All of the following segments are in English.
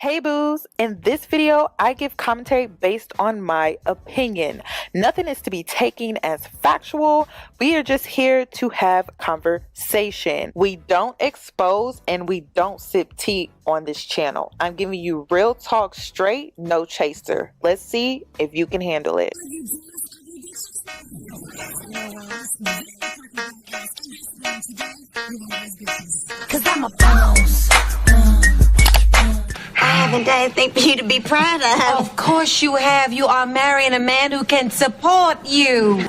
Hey boos, in this video, I give commentary based on my opinion. Nothing is to be taken as factual. We are just here to have conversation. We don't expose and we don't sip tea on this channel. I'm giving you real talk straight, no chaser. Let's see if you can handle it. Cause I'm a boss. I haven't done anything for you to be proud of. Of course you have. You are marrying a man who can support you.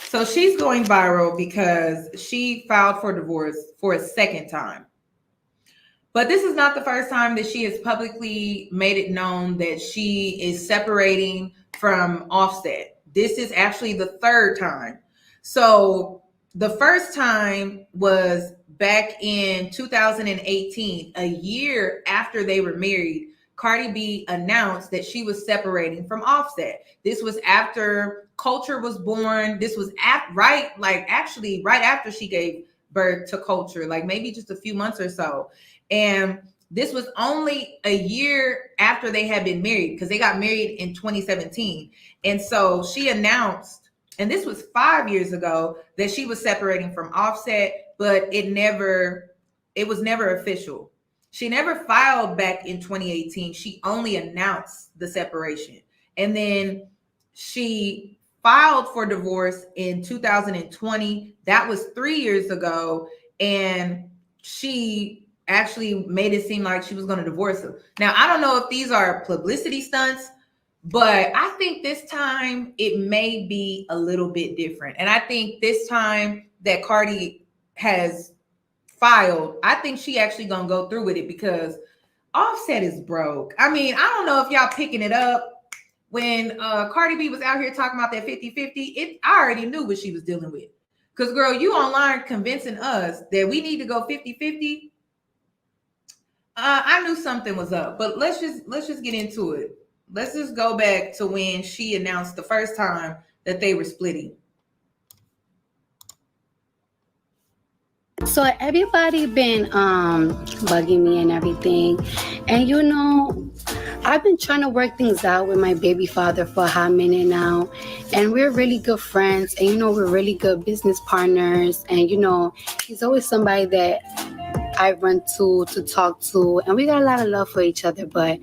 So she's going viral because she filed for divorce for a second time. But this is not the first time that she has publicly made it known that she is separating from Offset. This is actually the third time. So the first time was back in 2018, a year after they were married. Cardi B announced that she was separating from Offset. This was after Culture was born. This was right after she gave birth to Culture, like maybe just a few months or so. And this was only a year after they had been married, because they got married in 2017. And so she announced, and this was 5 years ago, that she was separating from Offset, but it was never official. She never filed back in 2018. She only announced the separation. And then she filed for divorce in 2020. That was 3 years ago. And she actually made it seem like she was going to divorce him. Now, I don't know if these are publicity stunts, but I think this time it may be a little bit different. And I think this time that Cardi has filed, I think she actually going to go through with it, because Offset is broke. I mean, I don't know if y'all picking it up. When Cardi B was out here talking about that 50-50, I already knew what she was dealing with. Because, girl, you online convincing us that we need to go 50-50. I knew something was up, but let's just get into it. Let's just go back to when she announced the first time that they were splitting. So everybody been bugging me and everything, and you know, I've been trying to work things out with my baby father for a hot minute now, and we're really good friends, and you know, we're really good business partners, and you know, he's always somebody that I run to talk to, and we got a lot of love for each other, but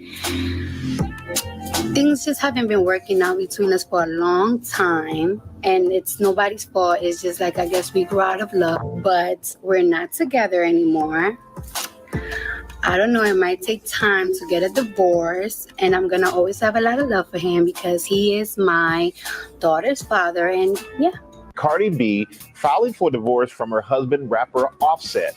things just haven't been working out between us for a long time, and it's nobody's fault. It's just like, I guess we grew out of love, but we're not together anymore. I don't know, it might take time to get a divorce, and I'm gonna always have a lot of love for him because he is my daughter's father, and yeah. Cardi B filing for divorce from her husband, rapper Offset.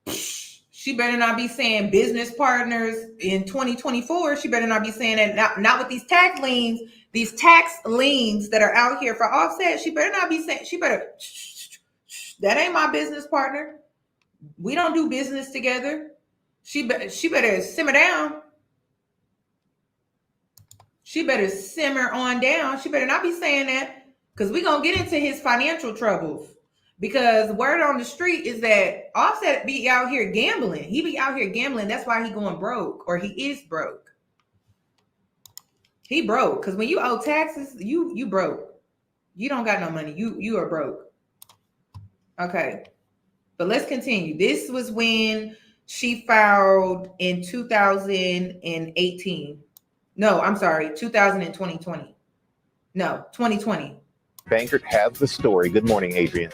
She better not be saying business partners in 2024. She better not be saying that. Not with these tax liens that are out here for Offset. She better not be saying, that ain't my business partner. We don't do business together. She better simmer down. She better simmer on down. She better not be saying that, because we're going to get into his financial troubles. Because word on the street is that Offset be out here gambling. He be out here gambling. That's why he going broke, or he is broke. He broke, because when you owe taxes, you broke. You don't got no money. You are broke. Okay. But let's continue. This was when she filed in 2018. No, I'm sorry, 2020. No, 2020. Banker has the story. Good morning, Adrian.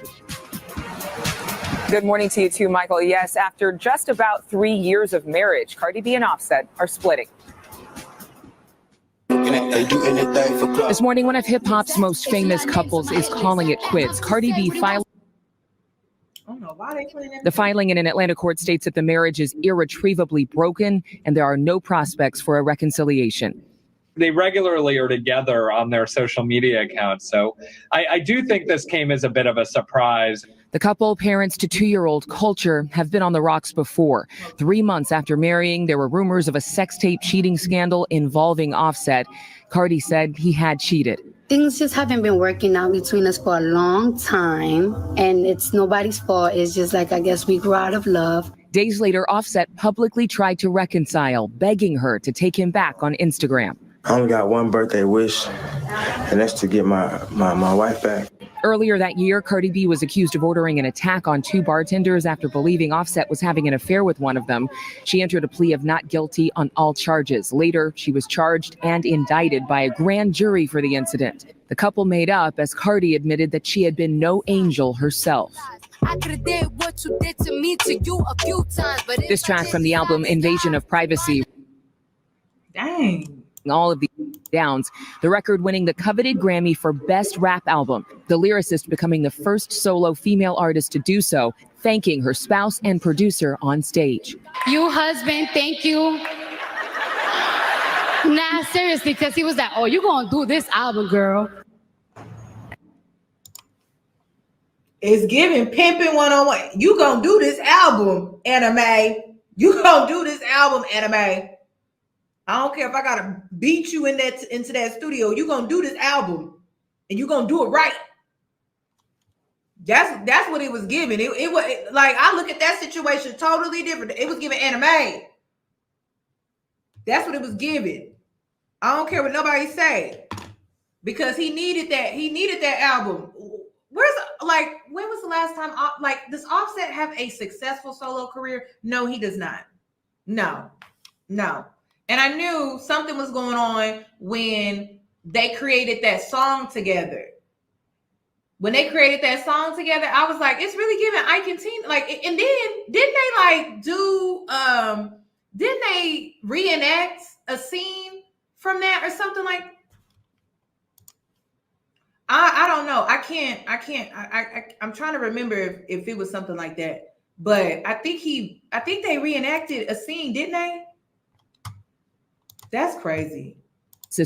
Good morning to you too, Michael. Yes, after just about 3 years of marriage, Cardi B and Offset are splitting. This morning, one of hip-hop's most famous couples is calling it quits. Cardi B filed. The filing in an Atlanta court states that the marriage is irretrievably broken and there are no prospects for a reconciliation. They regularly are together on their social media accounts. So I do think this came as a bit of a surprise. The couple, parents to 2-year-old Culture, have been on the rocks before. 3 months after marrying, there were rumors of a sex tape cheating scandal involving Offset. Cardi said he had cheated. Things just haven't been working out between us for a long time, and it's nobody's fault. It's just like, I guess we grew out of love. Days later, Offset publicly tried to reconcile, begging her to take him back on Instagram. I only got one birthday wish, and that's to get my wife back. Earlier that year, Cardi B was accused of ordering an attack on 2 bartenders after believing Offset was having an affair with one of them. She entered a plea of not guilty on all charges. Later, she was charged and indicted by a grand jury for the incident. The couple made up as Cardi admitted that she had been no angel herself. This track from the album Invasion of Privacy. Dang. All of the downs, the record winning the coveted Grammy for Best Rap Album, the lyricist becoming the first solo female artist to do so, thanking her spouse and producer on stage. You husband, thank you. Nah, seriously, because he was like, oh, you gonna do this album, girl. It's giving pimping 101. You gonna do this album, Anime. You gonna do this album, Anime. I don't care if I gotta beat you into that studio. You gonna do this album, and you gonna do it right. That's what it was giving. It was like, I look at that situation totally different. It was giving Anime. That's what it was giving. I don't care what nobody say, because he needed that. He needed that album. When was the last time? Does Offset have a successful solo career? No, he does not. No. And I knew something was going on when they created that song together. When they created that song together, I was like, it's really giving Ike and Tina. And then didn't they reenact a scene from that or something like? I don't know. I'm trying to remember if it was something like that. But I think they reenacted a scene, didn't they? That's crazy.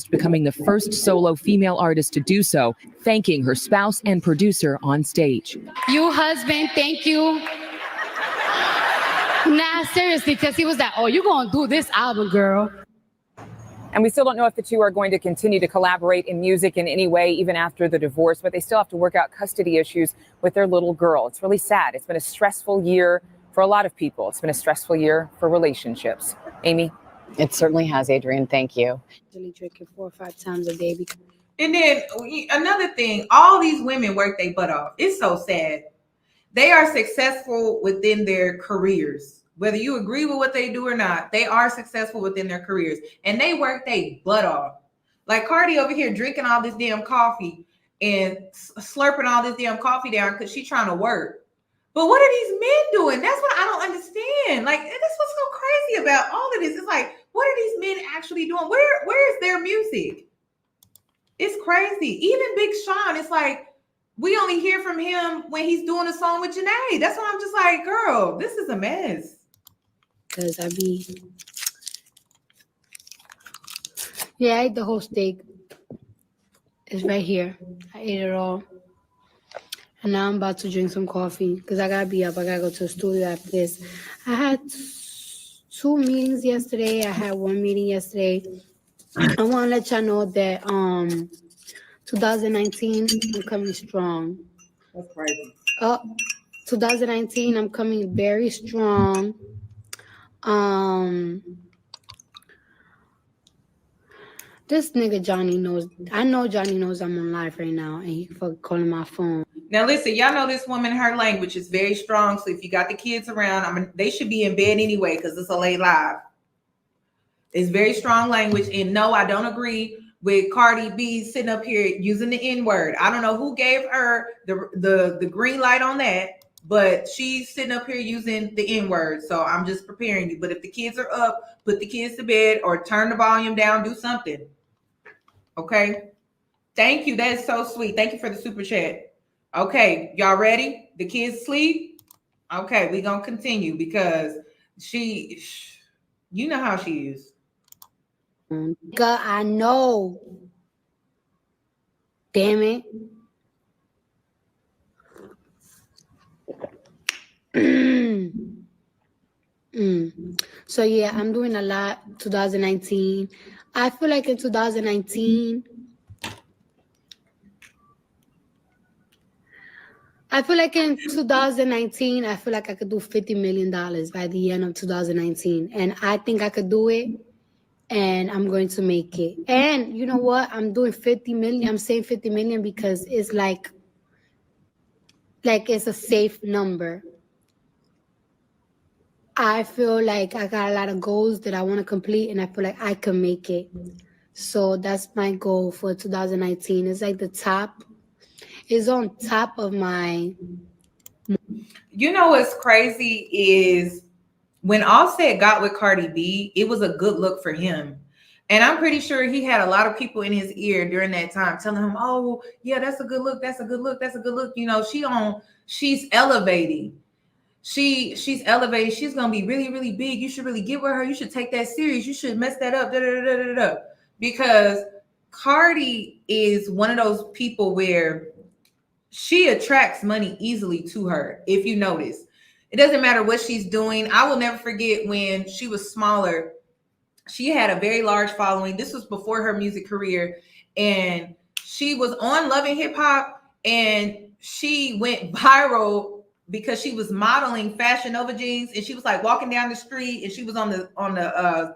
Becoming the first solo female artist to do so, thanking her spouse and producer on stage. You husband, thank you. Nah, seriously, because he was like, oh, you gonna do this album, girl. And we still don't know if the two are going to continue to collaborate in music in any way, even after the divorce, but they still have to work out custody issues with their little girl. It's really sad. It's been a stressful year for a lot of people. It's been a stressful year for relationships. Amy? It certainly has, Adrian. Thank you. Really drinking 4 or 5 times a day. And then another thing, all these women work their butt off. It's so sad. They are successful within their careers. Whether you agree with what they do or not, they are successful within their careers. And they work their butt off. Like Cardi over here drinking all this damn coffee and slurping all this damn coffee down because she's trying to work. But what are these men doing? That's what I don't understand. Like, that's what's so crazy about all of this. It's like, what are these men actually doing? Where is their music? It's crazy. Even Big Sean, it's like, we only hear from him when he's doing a song with Janae. That's why I'm just like, girl, this is a mess. Because I ate the whole steak. It's right here. I ate it all. And now I'm about to drink some coffee because I got to be up. I got to go to the studio after this. I had 2 meetings yesterday. I had 1 meeting yesterday. I want to let y'all know that 2019, I'm coming strong. That's crazy. 2019, I'm coming very strong. This nigga Johnny knows. I know Johnny knows I'm on live right now, and he fucking calling my phone. Now listen, y'all know this woman, her language is very strong. So if you got the kids around, they should be in bed anyway because it's a late live. It's very strong language. And no, I don't agree with Cardi B sitting up here using the N-word. I don't know who gave her the green light on that, but she's sitting up here using the N-word. So I'm just preparing you. But if the kids are up, put the kids to bed or turn the volume down, do something. Okay. Thank you. That is so sweet. Thank you for the super chat. Okay, y'all ready? The kids sleep? Okay, we're going to continue because you know how she is. God, I know. Damn it. So yeah, I'm doing a lot 2019. I feel like in 2019, I feel like I could do $50 million by the end of 2019. And I think I could do it. And I'm going to make it. And you know what? I'm doing 50 million. I'm saying 50 million because it's like it's a safe number. I feel like I got a lot of goals that I want to complete, and I feel like I can make it. So that's my goal for 2019. It's like the top. It's on top of my. You know what's crazy is when Offset got with Cardi B, it was a good look for him. And I'm pretty sure he had a lot of people in his ear during that time telling him, oh, yeah, that's a good look. That's a good look. That's a good look. You know, she's elevating. She's elevated. She's gonna be really, really big. You should really get with her. You should take that serious. You should mess that up. Da, da, da, da, da. Because Cardi is one of those people where she attracts money easily to her. If you notice, it doesn't matter what she's doing. I will never forget when she was smaller. She had a very large following. This was before her music career, and she was on Love and Hip Hop, and she went viral because she was modeling Fashion Nova jeans, and she was like walking down the street, and she was on the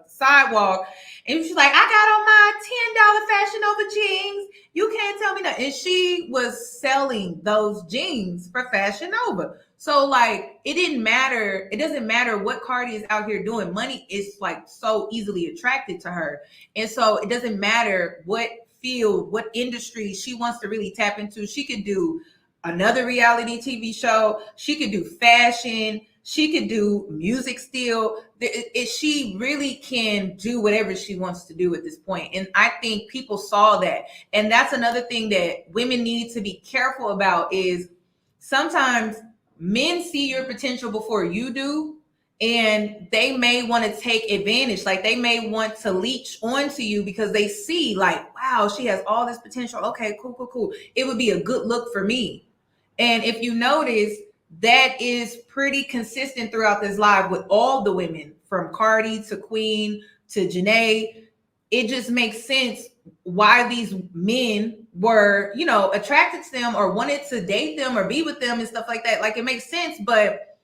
sidewalk, and she's like, "I got on my $10 Fashion Nova jeans. You can't tell me that." And she was selling those jeans for Fashion Nova. So like, it didn't matter. It doesn't matter what Cardi is out here doing. Money is like so easily attracted to her, and so it doesn't matter what field, what industry she wants to really tap into. She could do another reality TV show. She could do fashion. She could do music still. She really can do whatever she wants to do at this point. And I think people saw that. And that's another thing that women need to be careful about is sometimes men see your potential before you do. And they may want to take advantage. Like they may want to leech onto you because they see like, wow, she has all this potential. Okay, cool. It would be a good look for me. And if you notice, that is pretty consistent throughout this live with all the women from Cardi to Queen to Janae. It just makes sense why these men were, you know, attracted to them or wanted to date them or be with them and stuff like that. Like it makes sense, but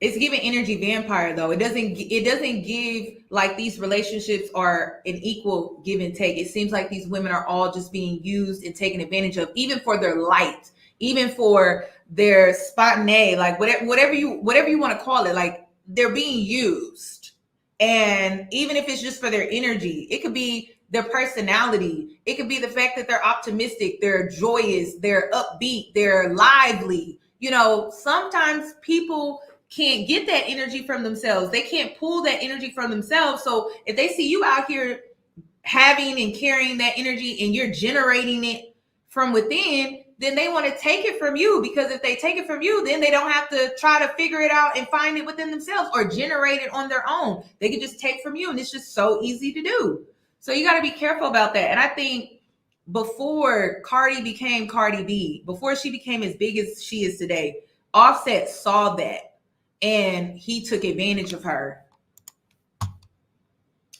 it's giving energy vampire though. It doesn't give like these relationships are an equal give and take. It seems like these women are all just being used and taken advantage of, even for their light, even for their spontaneity, like whatever you want to call it, like they're being used. And even if it's just for their energy, it could be their personality. It could be the fact that they're optimistic, they're joyous, they're upbeat, they're lively. You know, sometimes people can't get that energy from themselves. They can't pull that energy from themselves. So if they see you out here having and carrying that energy and you're generating it from within, then they want to take it from you, because if they take it from you, then they don't have to try to figure it out and find it within themselves or generate it on their own. They can just take from you, and it's just so easy to do. So you got to be careful about that. And I think before Cardi became Cardi B, before she became as big as she is today, Offset saw that and he took advantage of her.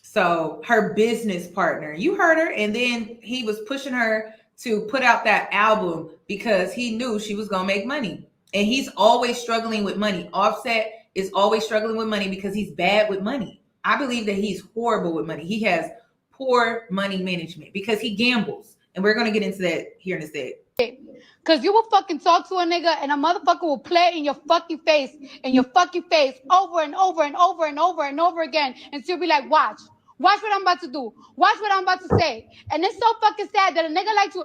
So her business partner, you heard her, and then he was pushing her to put out that album because he knew she was going to make money. And he's always struggling with money. Offset is always struggling with money because he's bad with money. I believe that he's horrible with money. He has poor money management because he gambles. And we're going to get into that here in a sec. Because you will fucking talk to a nigga and a motherfucker will play in your fucking face over and over and over and over and over again. And she'll be like, watch what I'm about to do. Watch what I'm about to say. And it's so fucking sad that a nigga like to,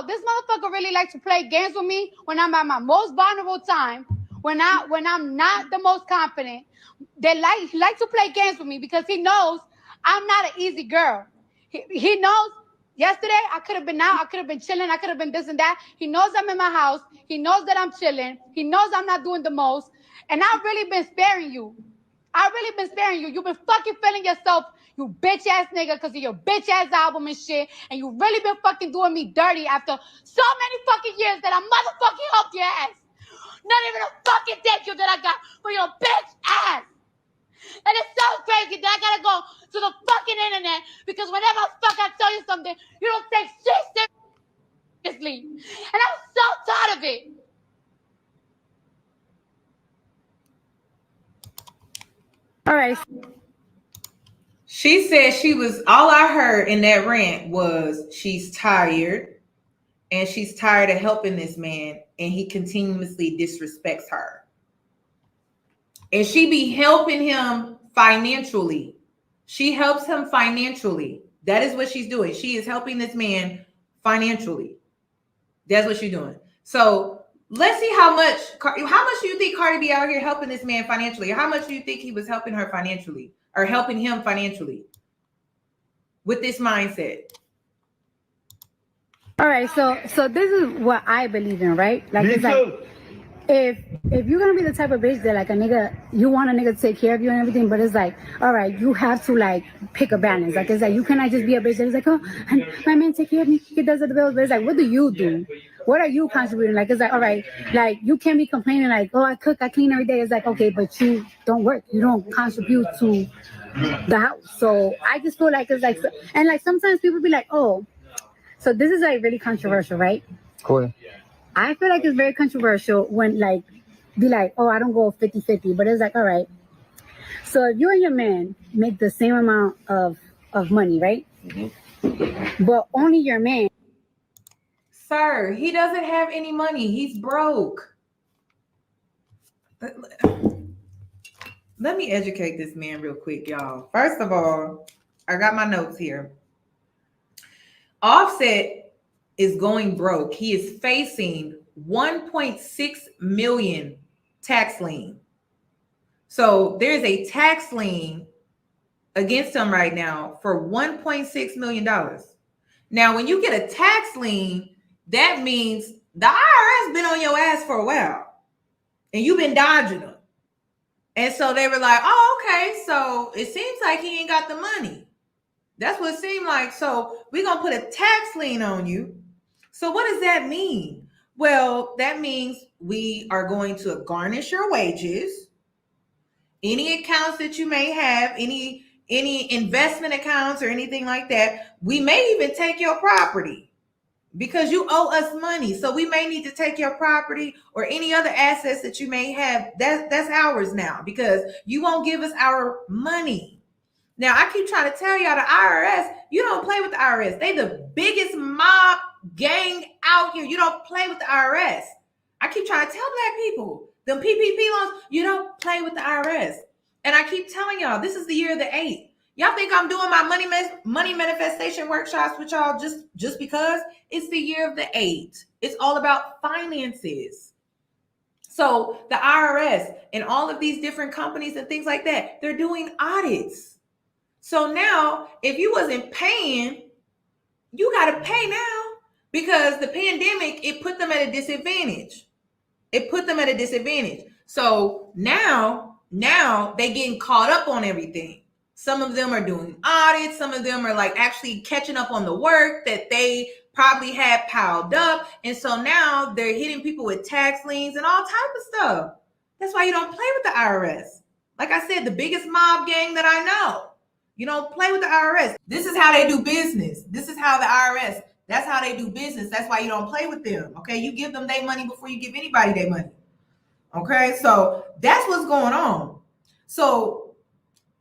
this motherfucker really likes to play games with me when I'm at my most vulnerable time, when I'm not the most confident. He likes to play games with me because he knows I'm not an easy girl. He knows. Yesterday, I could have been out. I could have been chilling. I could have been this and that. He knows I'm in my house. He knows that I'm chilling. He knows I'm not doing the most. And I've really been sparing you. You've been fucking feeling yourself, you bitch ass nigga, because of your bitch ass album and shit. And you really been fucking doing me dirty after so many fucking years that I motherfucking helped your ass. Not even a fucking thank you that I got for your bitch ass. And it's so crazy that I gotta go to the fucking internet because whenever the fuck I tell you something, you don't take shit seriously. And I'm so tired of it. All right. She said all I heard in that rant was she's tired and she's tired of helping this man and he continuously disrespects her. And she be helping him financially. She helps him financially. That is what she's doing. She is helping this man financially. That's what she's doing. So let's see how much do you think Cardi B out here helping this man financially? How much do you think he was helping her financially or helping him financially with this mindset? All right, so this is what I believe in, right? Like, it's like, if you're gonna be the type of bitch that like a nigga, you want a nigga to take care of you and everything, but it's like, all right, you have to like pick a balance. Like, it's like you cannot just be a bitch that is like, oh, my man take care of me, he does the bills, but it's like, what do you do? What are you contributing? Like, it's like, all right, like you can't be complaining like, oh, I cook, I clean every day. It's like, okay, but you don't work, you don't contribute to the house. So I just feel like it's like, and like sometimes people be like, oh, so this is like really controversial, right? Cool. I feel like it's very controversial when like be like, oh, I don't go 50-50, but it's like, all right. So if you and your man make the same amount of money, right? Mm-hmm. But only your man. Sir, he doesn't have any money. He's broke. Let me educate this man real quick, y'all. First of all, I got my notes here. Offset is going broke. He is facing 1.6 million tax lien. So there's a tax lien against him right now for $1.6 million. Now, when you get a tax lien, that means the IRS been on your ass for a while and you've been dodging them. And so they were like, oh, okay, so it seems like he ain't got the money. That's what it seemed like. So we're going to put a tax lien on you. So what does that mean? Well, that means we are going to garnish your wages, any accounts that you may have, any investment accounts or anything like that. We may even take your property because you owe us money. So we may need to take your property or any other assets that you may have. That's ours now because you won't give us our money. Now, I keep trying to tell y'all the IRS, you don't play with the IRS. They the biggest mob gang out here. You don't play with the IRS. I keep trying to tell black people, them PPP loans, you don't play with the IRS. And I keep telling y'all, this is the year of the 8. Y'all think I'm doing my money manifestation workshops with y'all just because? It's the year of the 8. It's all about finances. So the IRS and all of these different companies and things like that, they're doing audits. So now, if you wasn't paying, you got to pay now because the pandemic, it put them at a disadvantage. So now they getting caught up on everything. Some of them are doing audits. Some of them are like actually catching up on the work that they probably had piled up. And so now they're hitting people with tax liens and all type of stuff. That's why you don't play with the IRS. Like I said, the biggest mob gang that I know. You don't play with the IRS. This is how they do business. This is how the IRS, that's how they do business. That's why you don't play with them. Okay. You give them their money before you give anybody their money. Okay. So that's what's going on. So,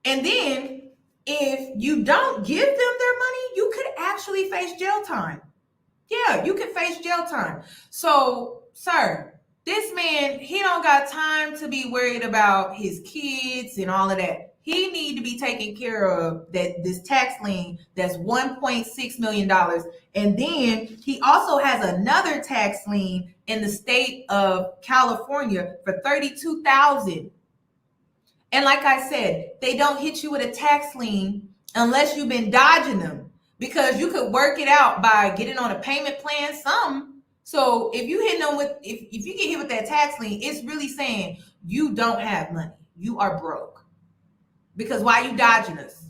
and then if you don't give them their money, you could actually face jail time. Yeah, you could face jail time. So, sir, this man, he don't got time to be worried about his kids and all of that. He need to be taking care of this tax lien that's $1.6 million. And then he also has another tax lien in the state of California for $32,000. And like I said, they don't hit you with a tax lien unless you've been dodging them, because you could work it out by getting on a payment plan, some. So if you hit them with, if you get hit with that tax lien, it's really saying you don't have money. You are broke. Because why are you dodging us?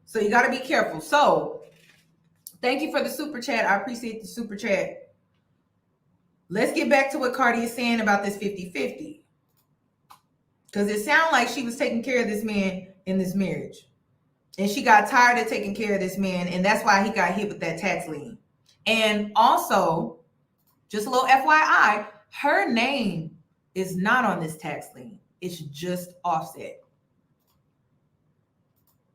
So you got to be careful. So thank you for the super chat. I appreciate the super chat. let's get back to what Cardi is saying about this 50-50. Because it sounded like she was taking care of this man in this marriage. And she got tired of taking care of this man. And that's why he got hit with that tax lien. And also, just a little FYI, her name is not on this tax lien. It's just Offset.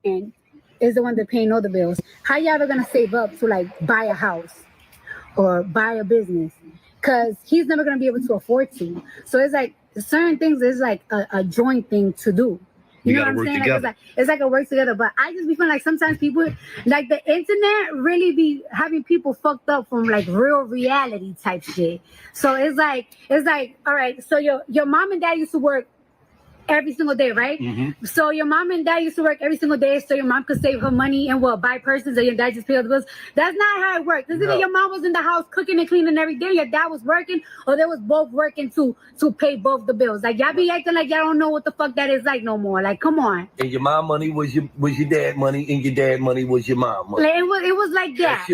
And is the one that paying all the bills. How y'all ever gonna save up to like buy a house or buy a business? Because he's never gonna be able to afford to. So it's like certain things is like a joint thing to do. You know what I'm saying? Like, it's like a work together. But I just be feeling like sometimes people, like the internet really be having people fucked up from like real reality type shit. So it's like, all right, so your mom and dad used to work every single day, right? Mm-hmm. So your mom and dad used to work every single day so your mom could save her money and buy purses and your dad just pay all the bills. That's not how it works. It's either your mom was in the house cooking and cleaning every day, your dad was working, or they was both working to pay both the bills. Like y'all be acting like y'all don't know what the fuck that is like no more. Like, come on. And your mom money was your dad money, and your dad money was your mom money. Like, it was like that.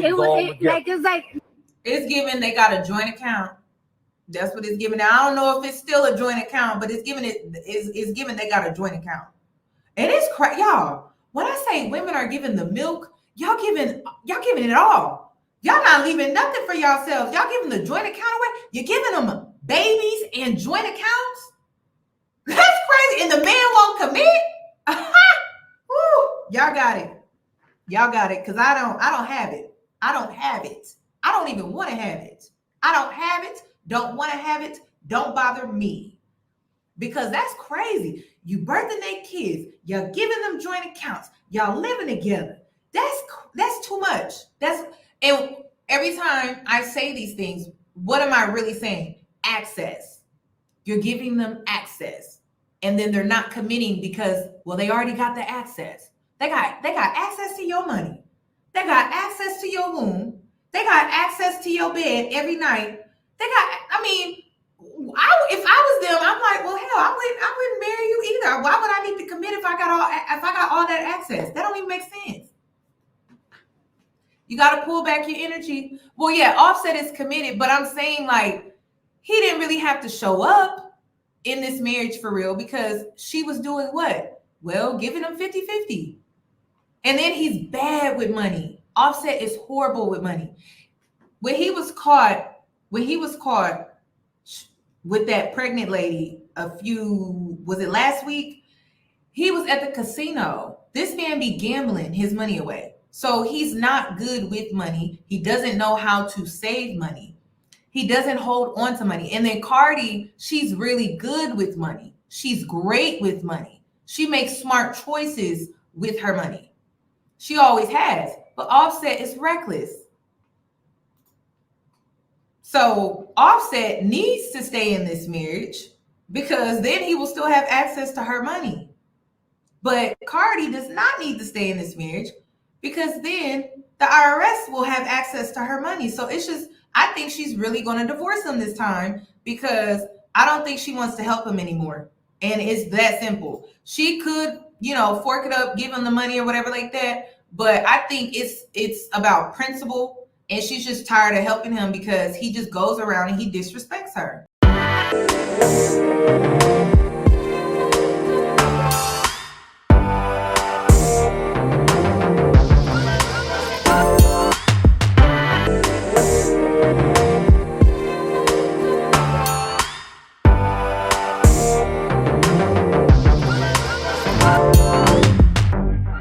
It's given they got a joint account. That's what it's giving. Now, I don't know if it's still a joint account, but it's given they got a joint account. And it's crazy, y'all. When I say women are giving the milk, y'all giving it all. Y'all not leaving nothing for yourselves. Y'all giving the joint account away. You're giving them babies and joint accounts. That's crazy. And the man won't commit. Woo. Y'all got it. Y'all got it. Because I don't have it. I don't have it. I don't even want to have it. I don't have it. Don't want to have it. Don't bother me. Because that's crazy. You birthing their kids. You're giving them joint accounts. Y'all living together. That's too much. And every time I say these things, what am I really saying? Access. You're giving them access. And then they're not committing because, well, they already got the access. They got access to your money. They got access to your womb. They got access to your bed every night. If I was them, I'm like, well, hell, I wouldn't marry you either. Why would I need to commit if I got all that access? That don't even make sense. You got to pull back your energy. Well, yeah, Offset is committed, but I'm saying like he didn't really have to show up in this marriage for real because she was doing what? Well, giving him 50-50. And then he's bad with money. Offset is horrible with money. When he was caught with that pregnant lady was it last week? He was at the casino. This man be gambling his money away. So he's not good with money. He doesn't know how to save money. He doesn't hold on to money. And then Cardi, she's really good with money. She's great with money. She makes smart choices with her money. She always has. But Offset is reckless. So Offset needs to stay in this marriage because then he will still have access to her money. But Cardi does not need to stay in this marriage because then the IRS will have access to her money. So it's just, I think she's really going to divorce him this time because I don't think she wants to help him anymore. And it's that simple. She could, fork it up, give him the money or whatever like that. But I think it's about principle. And she's just tired of helping him because he just goes around and he disrespects her.